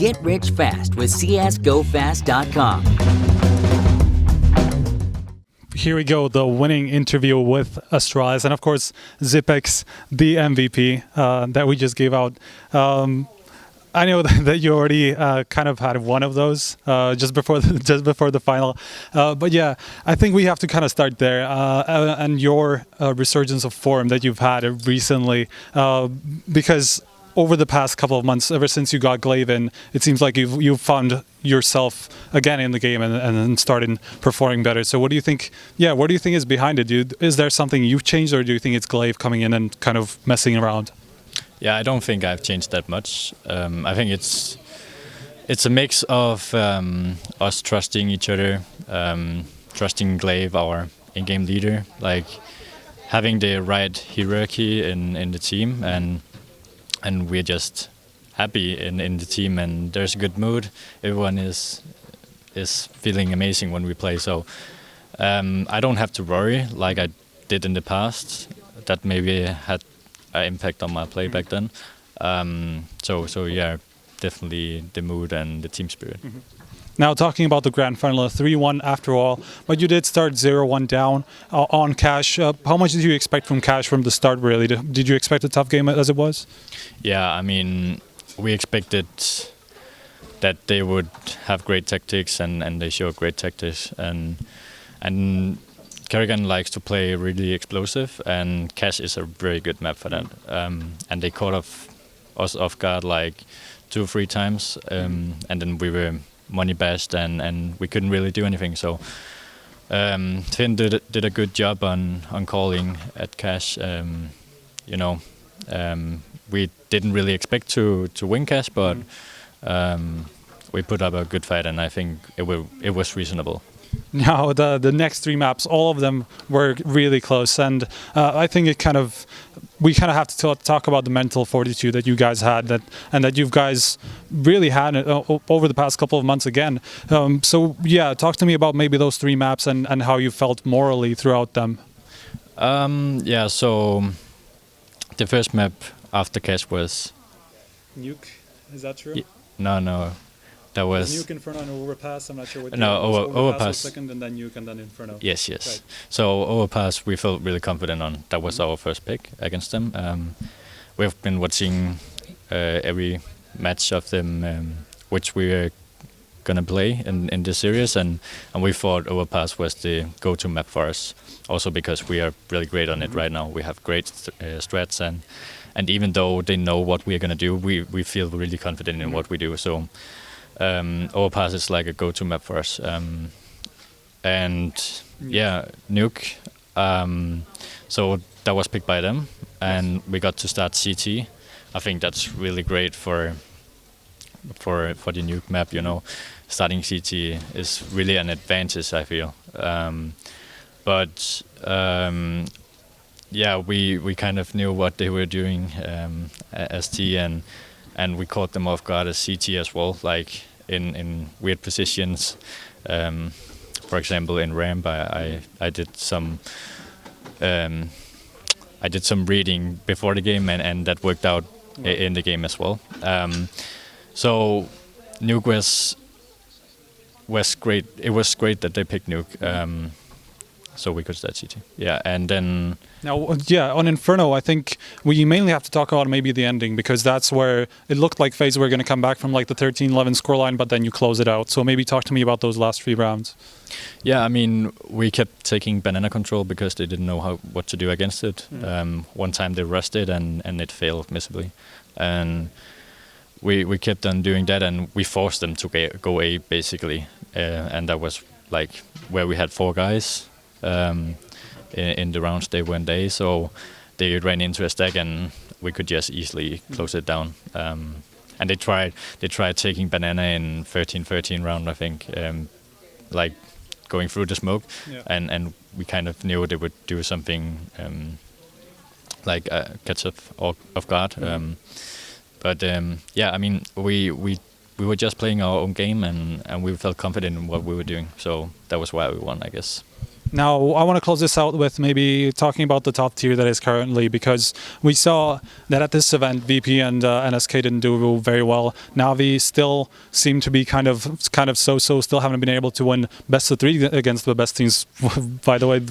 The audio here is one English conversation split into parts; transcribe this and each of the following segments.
Get rich fast with csgofast.com. Here we go, the winning interview with Astralis, and of course Xyp9x, the MVP that we just gave out. I know that you already kind of had one of those just before the final, but yeah, I think we have to kind of start there and your resurgence of form that you've had recently, because over the past couple of months, ever since you got Glaive in, it seems like you've found yourself again in the game and started performing better. So what do you think? Yeah, what do you think is behind it? Is there something you've changed, or do you think it's Glaive coming in and kind of messing around? Yeah, I don't think I've changed that much. I think it's a mix of us trusting each other, trusting Glaive, our in-game leader, like having the right hierarchy in the team, and we're just happy in the team, and there's a good mood. Everyone is feeling amazing when we play. So I don't have to worry like I did in the past. That maybe had an impact on my play back then. So yeah, definitely the mood and the team spirit. Mm-hmm. Now talking about the grand final, 3-1 after all, but you did start 0-1 down on Cash. How much did you expect from Cash from the start, really? Did you expect a tough game as it was? Yeah, I mean, we expected that they would have great tactics, and they showed great tactics. And Kerrigan likes to play really explosive, and Cash is a very good map for that. And they caught us off guard like 2 or 3 times, and then we were money bashed, and we couldn't really do anything. So Finn did a good job on calling at Cash. We didn't really expect to win Cash, but we put up a good fight, and I think it was reasonable. Now the next 3 maps, all of them were really close, and I think we kind of have to talk about the mental fortitude that you guys had, that you guys really had over the past couple of months again. So yeah, talk to me about maybe those 3 maps and how you felt morally throughout them. Yeah, so the first map after Cash was Nuke, is that true? No. That was Nuke, Inferno, and Overpass. I'm not sure what. No, Overpass was second, and then Nuke, and then Inferno. Yes. Right. So Overpass, we felt really confident on. That was our first pick against them. We've been watching every match of them, which we were gonna play in this series, and we thought Overpass was the go-to map for us. Also because we are really great on it right now. We have great strats, and even though they know what we are gonna do, we feel really confident in what we do. So. Overpass is like a go-to map for us, and yeah, Nuke. So that was picked by them, and we got to start CT. I think that's really great for the Nuke map. You know, starting CT is really an advantage, I feel. But yeah, we kind of knew what they were doing as T, and we caught them off guard as CT as well, like in weird positions. For example, in ramp, I did some reading before the game, and that worked out in the game as well. So Nuke was great. It was great that they picked Nuke. So we could start CT. Yeah, and then... Now, yeah, on Inferno, I think we mainly have to talk about maybe the ending, because that's where it looked like FaZe were going to come back from like the 13-11 scoreline, but then you close it out. So maybe talk to me about those last 3 rounds. Yeah, I mean, we kept taking banana control because they didn't know what to do against it. One time they rushed it, and it failed miserably. And we kept on doing that, and we forced them to go A, basically. And that was like where we had 4 guys. In the rounds they went A, so they ran into a stack, and we could just easily close it down. And they tried taking banana in 13-13 round, I think, like going through the smoke, and we kind of knew they would do something like catch us off guard. But yeah, I mean, we were just playing our own game, and we felt confident in what we were doing, so that was why we won, I guess. Now, I want to close this out with maybe talking about the top tier that is currently, because we saw that at this event, VP and NSK didn't do very well. Navi still seem to be kind of so-so, still haven't been able to win best of 3 against the best teams. By the way,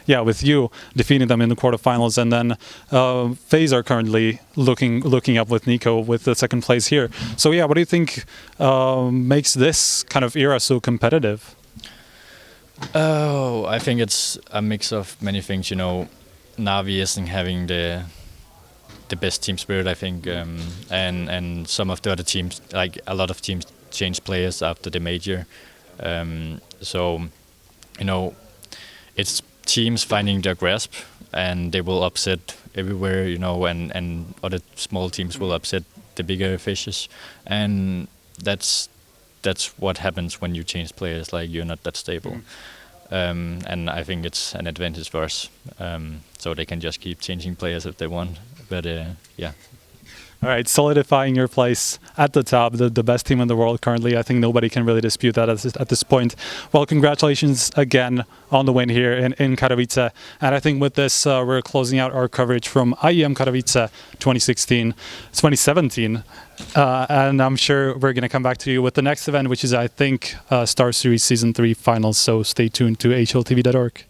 yeah, with you defeating them in the quarterfinals, and then FaZe are currently looking up with Nico with the second place here. So yeah, what do you think makes this kind of era so competitive? Oh, I think it's a mix of many things. You know, Navi isn't having the best team spirit, I think, and some of the other teams, like a lot of teams, change players after the major. So, you know, it's teams finding their grasp, and they will upset everywhere. You know, and other small teams will upset the bigger fishes, and that's what happens when you change players. Like, you're not that stable. And I think it's an advantage for us, so they can just keep changing players if they want. But yeah. All right, solidifying your place at the top, the best team in the world currently. I think nobody can really dispute that at this point. Well, congratulations again on the win here in Katowice. And I think with this, we're closing out our coverage from IEM Katowice 2017. And I'm sure we're going to come back to you with the next event, which is, I think, Star Series Season 3 finals. So stay tuned to hltv.org.